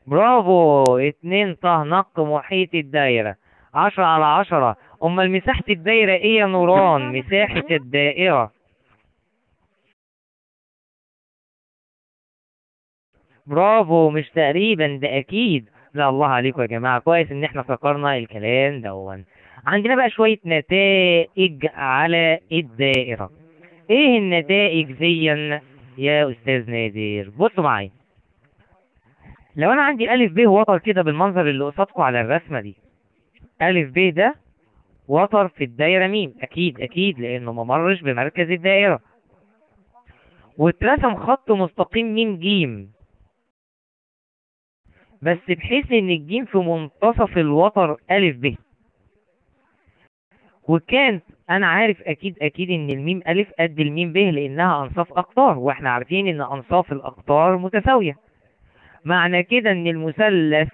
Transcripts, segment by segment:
برافو، 2 نق محيط الدايرة. 10 على 10. أمال مساحة الدايرة إيه يا نوران؟ مساحة الدائرة. برافو، مش تقريبا، ده أكيد. لا، الله عليكم يا جماعة، كويس إن إحنا فكرنا الكلام دون. عندنا بقى شوية نتائج على الدائرة. إيه النتائج زيا يا أستاذ نادر؟ بصوا معايا. لو أنا عندي ألف ب وتر كده بالمنظر اللي قصادكم على الرسمة دي، ألف ب ده وتر في الدايرة ميم، أكيد أكيد لأنه ممرش بمركز الدائرة. واترسم خط مستقيم ميم جيم، بس بحيث إن الجيم في منتصف الوتر ألف ب. وكان أنا عارف أكيد أكيد إن الميم ألف قد الميم ب لأنها أنصاف أقطار، وإحنا عارفين إن أنصاف الأقطار متساوية. معنى كده إن المثلث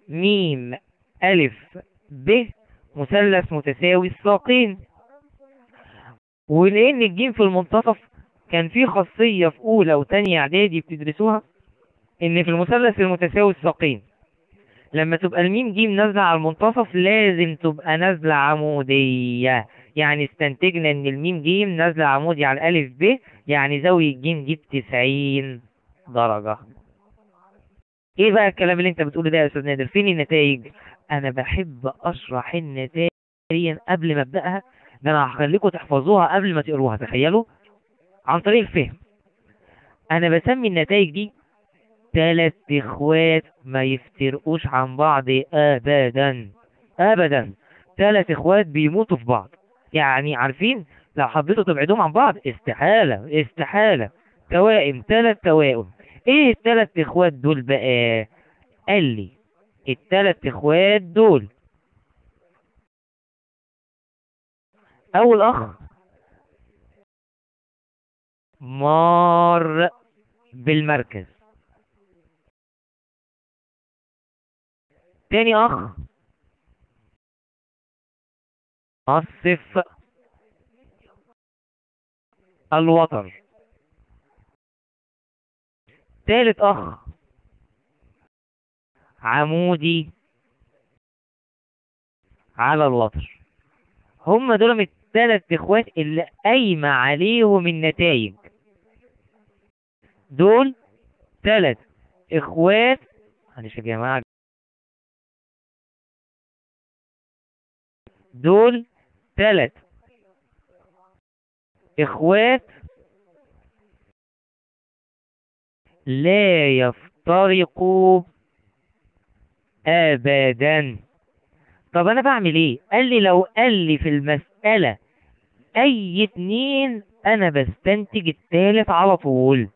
ميم ألف ب مثلث متساوي الساقين. ولأن الجيم في المنتصف، كان في خاصية في أولى وتانية إعدادي بتدرسوها، إن في المثلث المتساوي الساقين لما تبقى الميم جيم نازلة على المنتصف لازم تبقى نازلة عمودية. يعني استنتجنا إن الميم جيم نازلة عمودي على الألف ب، يعني زاوية جيم دي 90 درجة. إيه بقى الكلام اللي أنت بتقوله ده يا أستاذ نادر؟ فين النتائج؟ أنا بحب أشرح النتائج قبل ما أبدأها، ده أنا هخليكم تحفظوها قبل ما تقروها، تخيلوا، عن طريق الفهم. أنا بسمي النتائج دي 3 إخوات ما يفترقوش عن بعض أبدا أبدا. 3 إخوات بيموتوا في بعض، يعني عارفين لو حبيتوا تبعدوهم عن بعض استحالة استحالة. توائم، 3 توائم. ايه ال3 إخوات دول بقى؟ قال لي ال3 إخوات دول، أول أخ مار بالمركز، تاني أخ نصف الوتر، تالت أخ عمودي على الوتر. هم دول من ال3 إخوات اللي قايمة عليهم النتائج. دول 3 إخوات، معلش يا جماعة، دول 3 إخوات لا يفترقوا أبدا. طب أنا بعمل إيه؟ قال لي لو قال لي في المسألة أي 2 أنا بستنتج التالت على طول.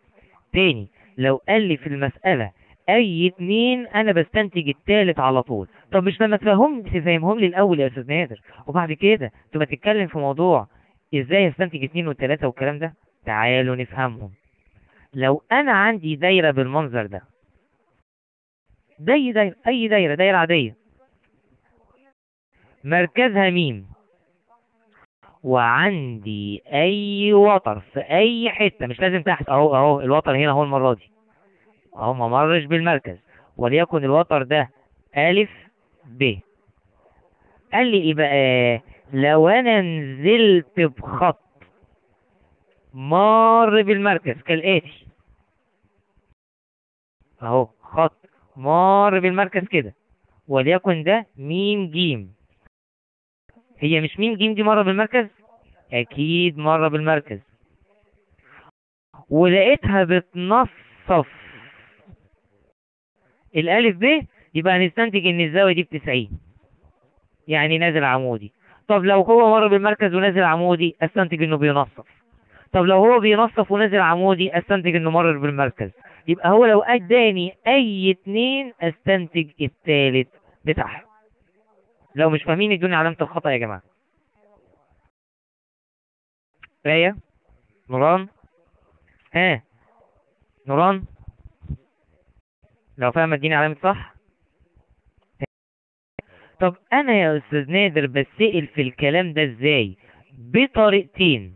تاني، لو قال لي في المسألة أي 2 أنا بستنتج التالت على طول. طب مش لما تفهمهم لي الأول يا أستاذ نادر، وبعد كده تبقى تتكلم في موضوع إزاي أستنتج 2 و3 والكلام ده؟ تعالوا نفهمهم. لو أنا عندي دايرة بالمنظر ده، دايرة، أي دايرة، دايرة عادية، مركزها ميم، وعندي أي وتر في أي حتة، مش لازم تحت، أهو أهو الوتر هنا، أهو المرة دي أهو ما مرش بالمركز، وليكن الوتر ده ألف ب. قال لي إيه بقى؟ لو أنا نزلت بخط مار بالمركز كالآتي، أهو خط مار بالمركز كده، وليكن ده ميم جيم. هي مش ميم جيم دي مرة بالمركز؟ أكيد مرة بالمركز. ولقيتها بتنصف الألف ب، يبقى هنستنتج إن الزاوية دي ب90، يعني نازل عمودي. طب لو هو مر بالمركز ونازل عمودي، استنتج انه بينصف. طب لو هو بينصف ونازل عمودي، استنتج انه مرر بالمركز. يبقى هو لو اداني اي 2 استنتج التالت بتاعها. لو مش فاهمين ادوني علامة الخطأ يا جماعة. راية، نوران، ها، نوران، لو فاهم اديني علامة صح. طب انا يا استاذ نادر بسأل في الكلام ده ازاي؟ بطريقتين.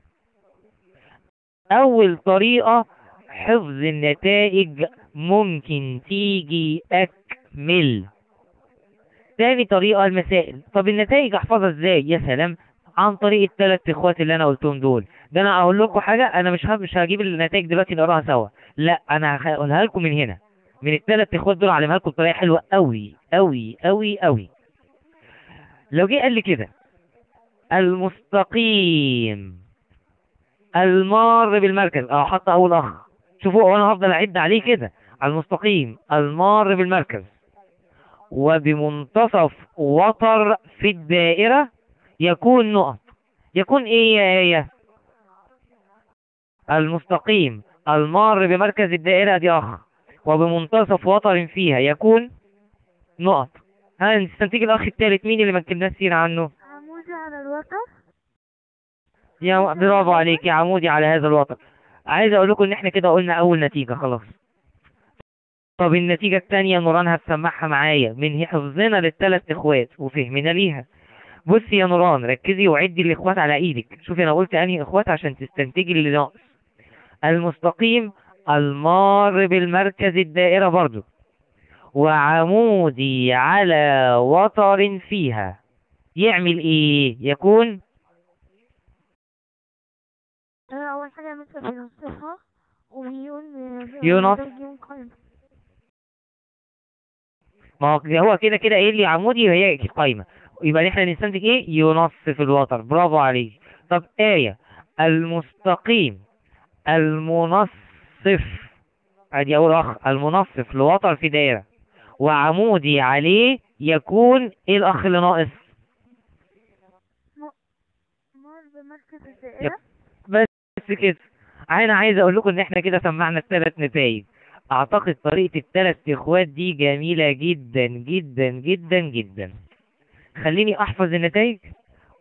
اول طريقة حفظ النتائج ممكن تيجي أكمل. تاني طريقة المسائل. طب النتائج احفظها ازاي؟ يا سلام، عن طريق الثلاث اخوات اللي انا قلتهم دول. ده انا اقول لكم حاجة، انا مش هجيب النتائج دلوقتي نقراها سوا، لا انا هقولها لكم من هنا، من الثلاث اخوات دول علمها لكم بطريقة حلوة قوي قوي قوي قوي. لو جه قال لي كده المستقيم المار بالمركز، حط اول اخ. شوفوا وانا هفضل اعد عليه كده، المستقيم المار بالمركز وبمنتصف وتر في الدائرة يكون نقط. يكون ايه يا آية؟ المستقيم المار بمركز الدائرة دي اخ، وبمنتصف وتر فيها يكون نقط. ها نستنتج الاخ الثالث مين اللي ما كناش سير عنه؟ عمودي على الوتر. يا برافو عليك يا عمودي على هذا الوتر. عايز اقول لكم ان احنا كده قلنا اول نتيجة خلاص. طب النتيجة الثانية نوران هتسمعها معايا من حفظنا للثلاث اخوات وفهمنا ليها. بصي يا نوران ركزي وعدي الاخوات على ايدك، شوفي انا قلت انهي اخوات عشان تستنتجي اللي ناقص. المستقيم المار بالمركز الدائرة برضو، وعمودي على وتر فيها يعمل ايه؟ يكون أول حاجة مثلا بنوصفها وبيقول يونس. بيجيب قائمة. ما هو كده كده قايل لي عمودي وهي قايمة، يبقى احنا نستنتج ايه؟ ينص في الوتر. برافو عليك. طب آية المستقيم المنصف، ادي اول اخ، المنصف لوتر في دائرة وعمودي عليه يكون ايه الاخ اللي ناقص؟ مار بمركز الدائرة. بس كده. انا عايز اقول لكم ان احنا كده سمعنا الثلاث نتائج. اعتقد طريقة الثلاث اخوات دي جميلة جدا جدا جدا جدا. خليني احفظ النتائج،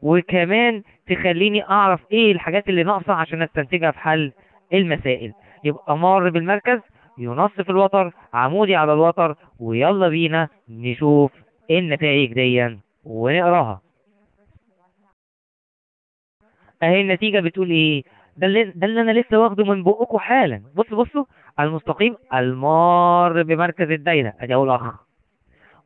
وكمان تخليني اعرف ايه الحاجات اللي ناقصة عشان استنتجها في حل المسائل. يبقى مار بالمركز، ينصف الوتر، عمودي على الوتر، ويلا بينا نشوف النتائج دي ونقراها. اهي النتيجة بتقول ايه؟ ده اللي انا لسه واخده من بقكم حالا. بصوا المستقيم المار بمركز الدايرة ادي اول اخ،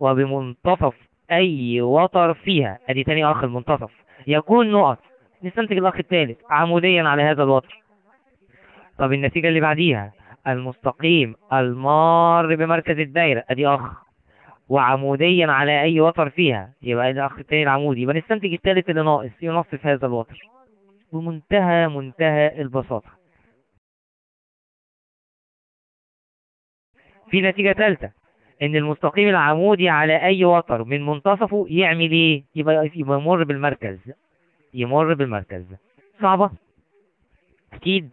وبمنتصف اي وتر فيها ادي تاني اخ المنتصف يكون نقط. نستنتج الاخ الثالث عموديا على هذا الوتر. طب النتيجة اللي بعديها المستقيم المار بمركز الدايرة ادي اخ، وعموديا على اي وتر فيها يبقى الاخ الثاني العمودي. يبقى نستنتج الثالث اللي ناقص ينصف هذا الوتر بمنتهى البساطة. في نتيجة ثالثة ان المستقيم العمودي على اي وتر من منتصفه يعمل ايه؟ يبقى يمر بالمركز. يمر بالمركز. صعبة؟ اكيد